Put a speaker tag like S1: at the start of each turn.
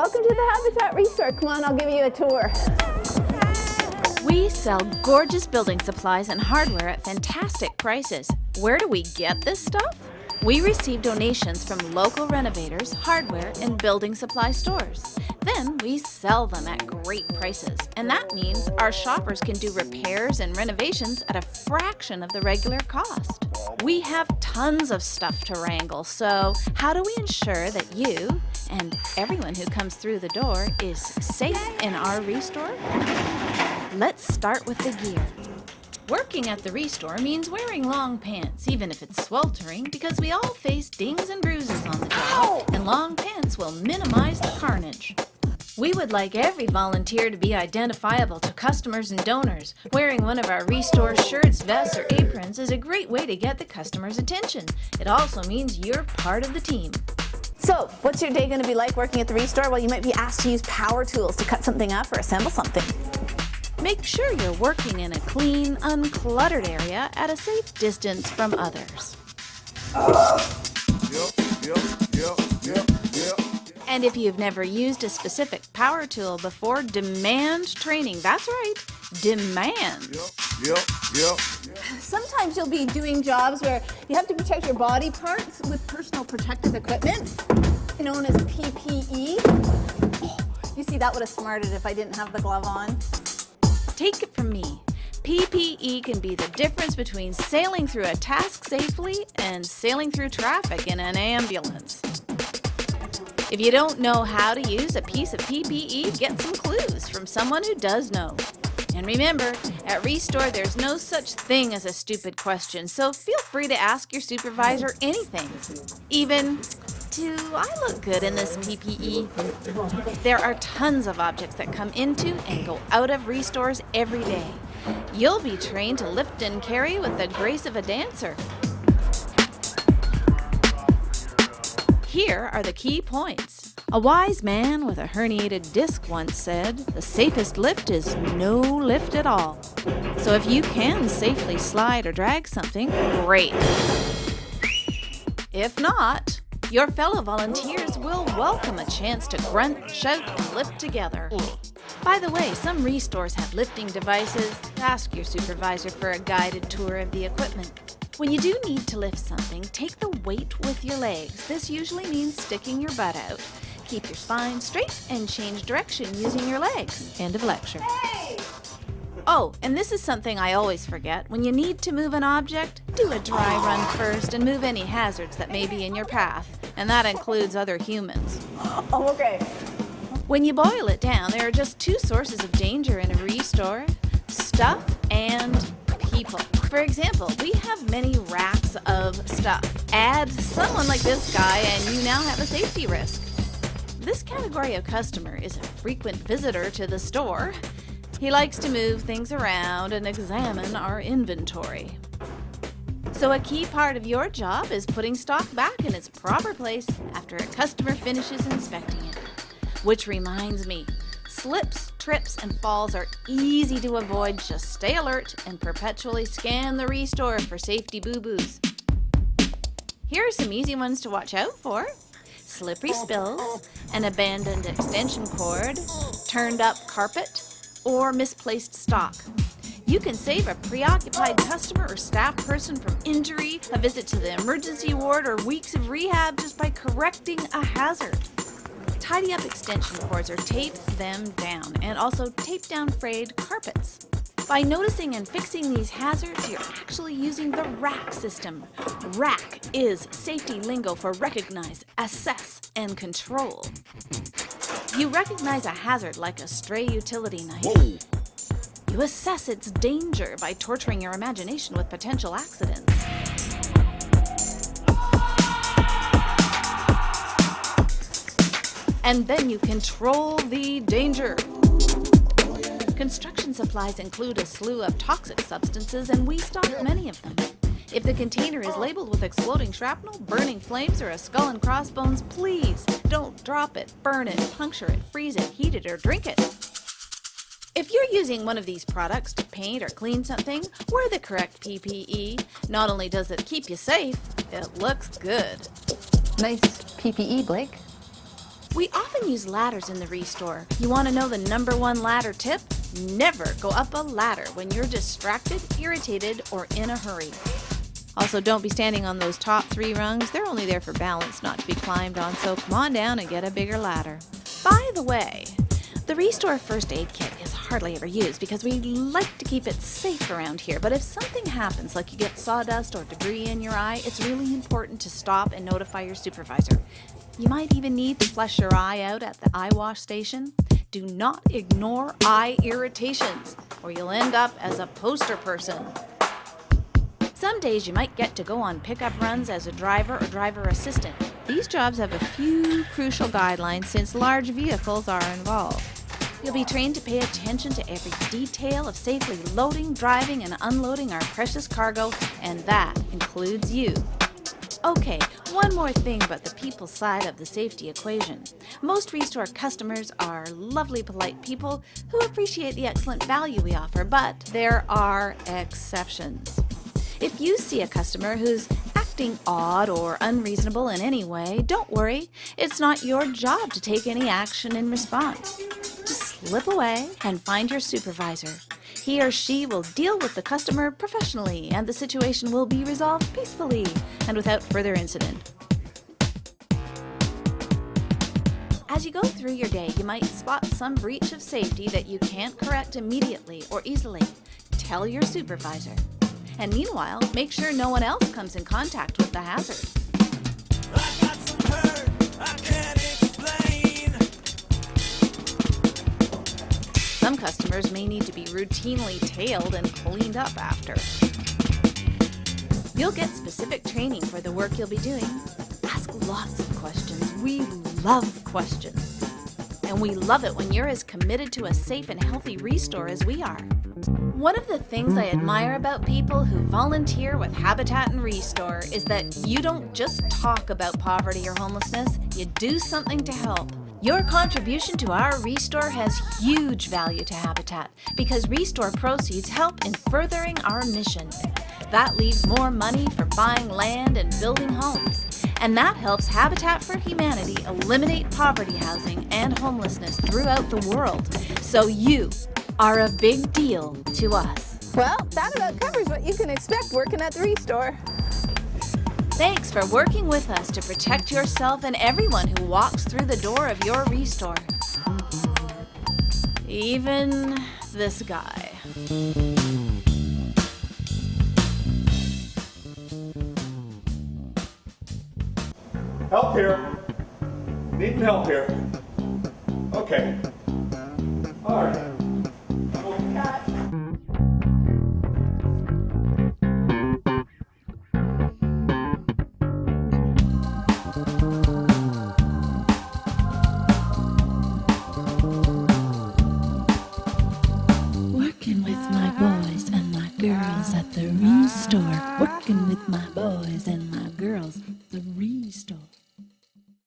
S1: welcome to the Habitat ReStore. Come on, I'll give you a tour.
S2: We sell gorgeous building supplies and hardware at fantastic prices. Where do we get this stuff? We receive donations from local renovators, hardware, and building supply stores. Then we sell them at great prices, and that means our shoppers can do repairs and renovations at a fraction of the regular cost. We have tons of stuff to wrangle, so how do we ensure that you and everyone who comes through the door is safe in our ReStore? Let's start with the gear. Working at the ReStore means wearing long pants, even if it's sweltering, because we all face dings and bruises on the job, and long pants will minimize the carnage. We would like every volunteer to be identifiable to customers and donors. Wearing one of our ReStore shirts, vests, or aprons is a great way to get the customer's attention. It also means you're part of the team.
S1: So, what's your day going to be like working at the ReStore? Well, you might be asked to use power tools to cut something up or assemble something.
S2: Make sure you're working in a clean, uncluttered area at a safe distance from others. And if you've never used a specific power tool before, demand training. That's right, demand.
S1: Sometimes you'll be doing jobs where you have to protect your body parts with personal protective equipment, known as PPE. You see, that would have smarted if I didn't have the glove on.
S2: Take it from me. PPE can be the difference between sailing through a task safely and sailing through traffic in an ambulance. If you don't know how to use a piece of PPE, get some clues from someone who does know. And remember, at ReStore, there's no such thing as a stupid question, so feel free to ask your supervisor anything. Even, do I look good in this PPE? There are tons of objects that come into and go out of ReStores every day. You'll be trained to lift and carry with the grace of a dancer. Here are the key points. A wise man with a herniated disc once said, "The safest lift is no lift at all." So if you can safely slide or drag something, great. If not, your fellow volunteers will welcome a chance to grunt, shout, and lift together. By the way, some ReStores have lifting devices. Ask your supervisor for a guided tour of the equipment. When you do need to lift something, take the weight with your legs. This usually means sticking your butt out. Keep your spine straight and change direction using your legs. End of lecture.
S1: Hey!
S2: Oh, and this is something I always forget. When you need to move an object, do a dry run first and move any hazards that may be in your path. And that includes other humans.
S1: Oh, okay.
S2: When you boil it down, there are just two sources of danger in a ReStore: stuff and people. For example, we have many racks of stuff. Add someone like this guy and you now have a safety risk. This category of customer is a frequent visitor to the store. He likes to move things around and examine our inventory. So a key part of your job is putting stock back in its proper place after a customer finishes inspecting it. Which reminds me, slips, trips, and falls are easy to avoid. Just stay alert and perpetually scan the ReStore for safety boo-boos. Here are some easy ones to watch out for: slippery spills, an abandoned extension cord, turned up carpet, or misplaced stock. You can save a preoccupied customer or staff person from injury, a visit to the emergency ward, or weeks of rehab just by correcting a hazard. Tidy up extension cords or tape them down, and also tape down frayed carpets. By noticing and fixing these hazards, you're actually using the RACK system. RACK is safety lingo for recognize, assess, and control. You recognize a hazard like a stray utility knife.
S3: Whoa.
S2: You assess its danger by torturing your imagination with potential accidents. And then you control the danger. Construction supplies include a slew of toxic substances, and we stock many of them. If the container is labeled with exploding shrapnel, burning flames, or a skull and crossbones, please don't drop it, burn it, puncture it, freeze it, heat it, or drink it. If you're using one of these products to paint or clean something, wear the correct PPE. Not only does it keep you safe, it looks good.
S4: Nice PPE, Blake.
S2: We often use ladders in the ReStore. You want to know the #1 ladder tip? Never go up a ladder when you're distracted, irritated, or in a hurry. Also, don't be standing on those top 3 rungs. They're only there for balance, not to be climbed on, so come on down and get a bigger ladder. By the way, the ReStore first aid kit is hardly ever used because we like to keep it safe around here, but if something happens, like you get sawdust or debris in your eye, it's really important to stop and notify your supervisor. You might even need to flush your eye out at the eye wash station. Do not ignore eye irritations, or you'll end up as a poster person. Some days you might get to go on pickup runs as a driver or driver assistant. These jobs have a few crucial guidelines since large vehicles are involved. You'll be trained to pay attention to every detail of safely loading, driving, and unloading our precious cargo, and that includes you. Okay, one more thing about the people side of the safety equation. Most ReStore customers are lovely, polite people who appreciate the excellent value we offer, but there are exceptions. If you see a customer who's acting odd or unreasonable in any way, don't worry. It's not your job to take any action in response. Just slip away and find your supervisor. He or she will deal with the customer professionally, and the situation will be resolved peacefully and without further incident. As you go through your day, you might spot some breach of safety that you can't correct immediately or easily. Tell your supervisor. And meanwhile, make sure no one else comes in contact with the hazard.
S3: I got some hurt, I can't explain.
S2: Some customers may need to be routinely tailed and cleaned up after. You'll get specific training for the work you'll be doing. Ask lots of questions. We love questions. And we love it when you're as committed to a safe and healthy ReStore as we are. One of the things I admire about people who volunteer with Habitat and ReStore is that you don't just talk about poverty or homelessness, you do something to help. Your contribution to our ReStore has huge value to Habitat because ReStore proceeds help in furthering our mission. That leaves more money for buying land and building homes. And that helps Habitat for Humanity eliminate poverty housing and homelessness throughout the world. So you are a big deal to us.
S1: Well, that about covers what you can expect working at the ReStore.
S2: Thanks for working with us to protect yourself and everyone who walks through the door of your ReStore. Even this guy.
S4: Help here. Needing help here. Okay. All right.
S5: Working with my boys and my girls at the ReStore. Working with my